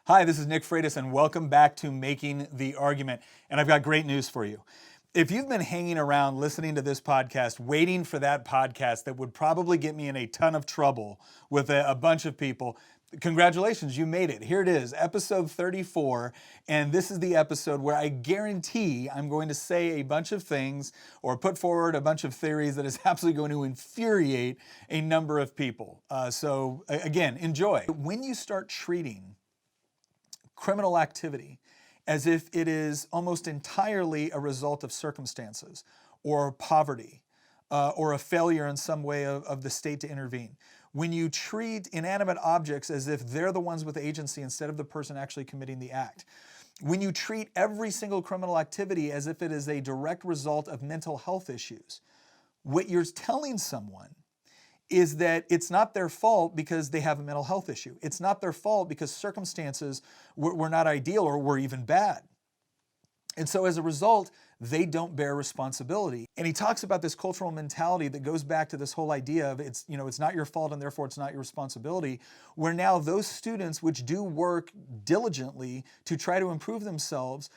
Hi, this is Nick Freitas, and welcome back to Making the Argument. And I've got great news for you. If you've been hanging around listening to this podcast, waiting for that podcast that would probably get me in a ton of trouble with a bunch of people, congratulations, you made it. Here it is, episode 34, and this is the episode where I guarantee I'm going to say a bunch of things or put forward a bunch of theories that is absolutely going to infuriate a number of people. So again, enjoy. When you start treating criminal activity as if it is almost entirely a result of circumstances or poverty or a failure in some way of the state to intervene. When you treat inanimate objects as if they're the ones with agency instead of the person actually committing the act. When you treat every single criminal activity as if it is a direct result of mental health issues, what you're telling someone is that it's not their fault because they have a mental health issue. It's not their fault because circumstances were not ideal or were even bad. And so as a result, they don't bear responsibility. And he talks about this cultural mentality that goes back to this whole idea of it's not your fault and therefore it's not your responsibility, where now those students which do work diligently to try to improve themselves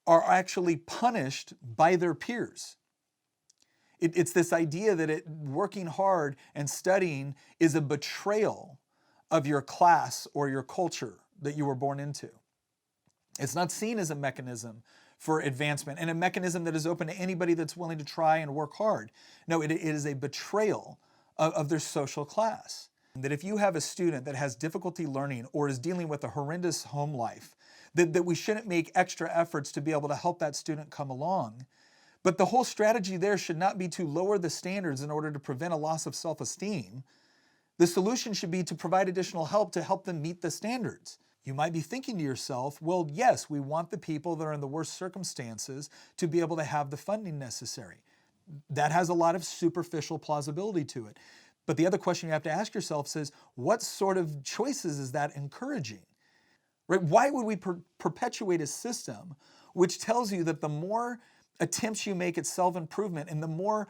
are actually punished by their peers. It's this idea that working hard and studying is a betrayal of your class or your culture that you were born into. It's not seen as a mechanism for advancement and a mechanism that is open to anybody that's willing to try and work hard. No, it is a betrayal of their social class. That if you have a student that has difficulty learning or is dealing with a horrendous home life, that we shouldn't make extra efforts to be able to help that student come along. But the whole strategy there should not be to lower the standards in order to prevent a loss of self-esteem. The solution should be to provide additional help to help them meet the standards. You might be thinking to yourself, well, yes, we want the people that are in the worst circumstances to be able to have the funding necessary. That has a lot of superficial plausibility to it. But the other question you have to ask yourself is, what sort of choices is that encouraging? Right? Why would we perpetuate a system which tells you that the more attempts you make at self-improvement and the more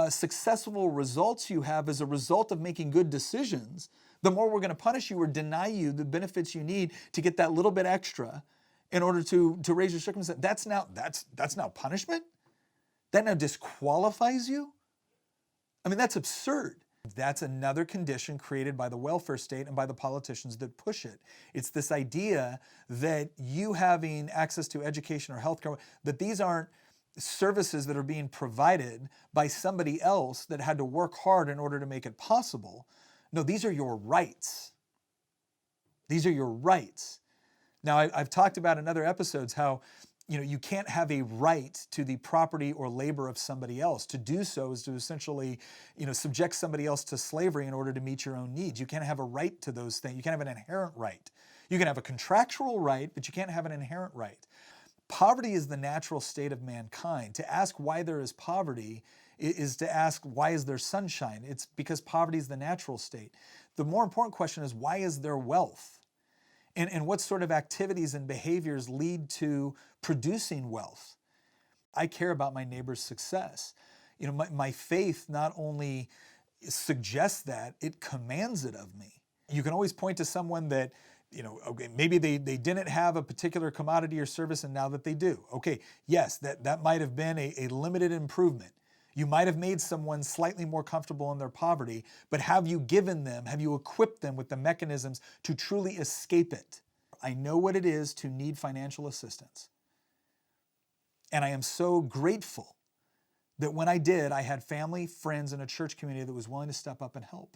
successful results you have as a result of making good decisions, the more we're going to punish you or deny you the benefits you need to get that little bit extra in order to raise your circumstance? That's now punishment? That now disqualifies you? I mean, that's absurd. That's another condition created by the welfare state and by the politicians that push it. It's this idea that you having access to education or healthcare, that these aren't services that are being provided by somebody else that had to work hard in order to make it possible. No, these are your rights. These are your rights. Now, I've talked about in other episodes how you can't have a right to the property or labor of somebody else. To do so is to essentially subject somebody else to slavery in order to meet your own needs. You can't have a right to those things. You can't have an inherent right. You can have a contractual right, but you can't have an inherent right. Poverty is the natural state of mankind. To ask why there is poverty is to ask why is there sunshine? It's because poverty is the natural state. The more important question is, why is there wealth? And what sort of activities and behaviors lead to producing wealth? I care about my neighbor's success. My faith not only suggests that, it commands it of me. You can always point to someone that okay, maybe they didn't have a particular commodity or service and now that they do. Okay, yes, that might have been a limited improvement. You might have made someone slightly more comfortable in their poverty, but have you equipped them with the mechanisms to truly escape it? I know what it is to need financial assistance. And I am so grateful that when I did, I had family, friends, and a church community that was willing to step up and help.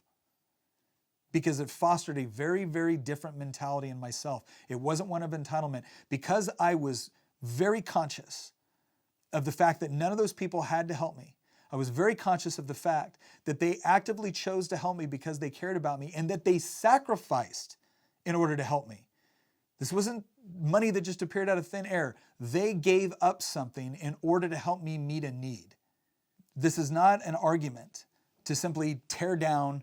Because it fostered a very, very different mentality in myself. It wasn't one of entitlement. Because I was very conscious of the fact that none of those people had to help me. I was very conscious of the fact that they actively chose to help me because they cared about me and that they sacrificed in order to help me. This wasn't money that just appeared out of thin air. They gave up something in order to help me meet a need. This is not an argument to simply tear down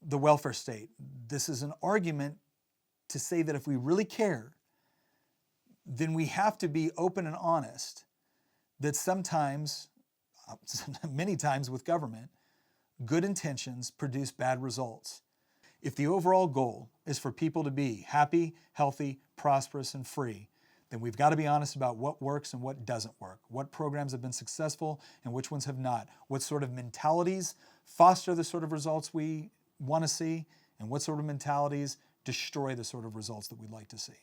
the welfare state. This is an argument to say that if we really care, then we have to be open and honest that sometimes, many times with government, good intentions produce bad results. If the overall goal is for people to be happy, healthy, prosperous, and free, then we've got to be honest about what works and what doesn't work, what programs have been successful and which ones have not, what sort of mentalities foster the sort of results we want to see, and what sort of mentalities destroy the sort of results that we'd like to see.